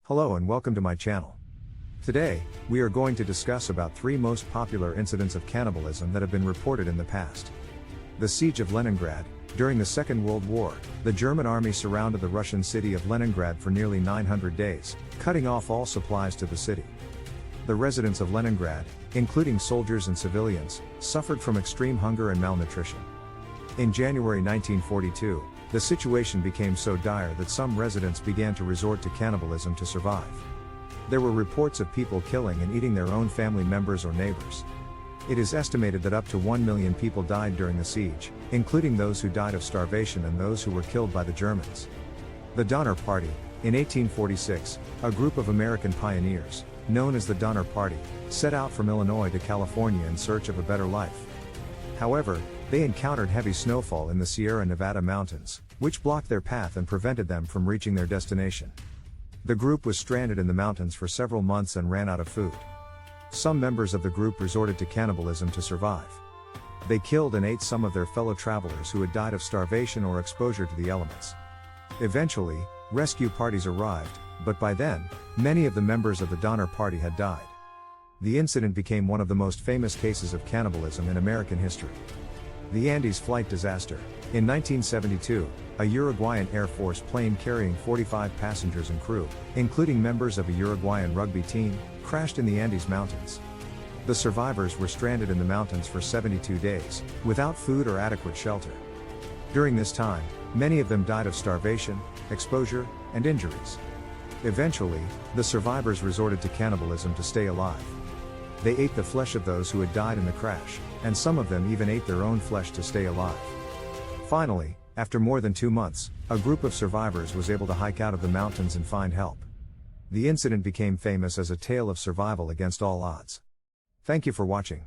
Hello and welcome to my channel. Today, we are going to discuss about 3 most popular incidents of cannibalism that have been reported in the past. The Siege of Leningrad. During the Second World War, the German army surrounded the Russian city of Leningrad for nearly 900 days, cutting off all supplies to the city. The residents of Leningrad, including soldiers and civilians, suffered from extreme hunger and malnutrition. In January 1942, the situation became so dire that some residents began to resort to cannibalism to survive. There were reports of people killing and eating their own family members or neighbors. It is estimated that up to 1 million people died during the siege, including those who died of starvation and those who were killed by the Germans. The Donner Party. In 1846, a group of American pioneers, known as the Donner Party, set out from Illinois to California in search of a better life. However, they encountered heavy snowfall in the Sierra Nevada mountains, which blocked their path and prevented them from reaching their destination. The group was stranded in the mountains for several months and ran out of food. Some members of the group resorted to cannibalism to survive. They killed and ate some of their fellow travelers who had died of starvation or exposure to the elements. Eventually, rescue parties arrived, but by then, many of the members of the Donner Party had died. The incident became one of the most famous cases of cannibalism in American history. The Andes flight disaster. In 1972, a Uruguayan Air Force plane carrying 45 passengers and crew, including members of a Uruguayan rugby team, crashed in the Andes Mountains. The survivors were stranded in the mountains for 72 days, without food or adequate shelter. During this time, many of them died of starvation, exposure, and injuries. Eventually, the survivors resorted to cannibalism to stay alive. They ate the flesh of those who had died in the crash, and some of them even ate their own flesh to stay alive. Finally, after more than 2 months, a group of survivors was able to hike out of the mountains and find help. The incident became famous as a tale of survival against all odds. Thank you for watching.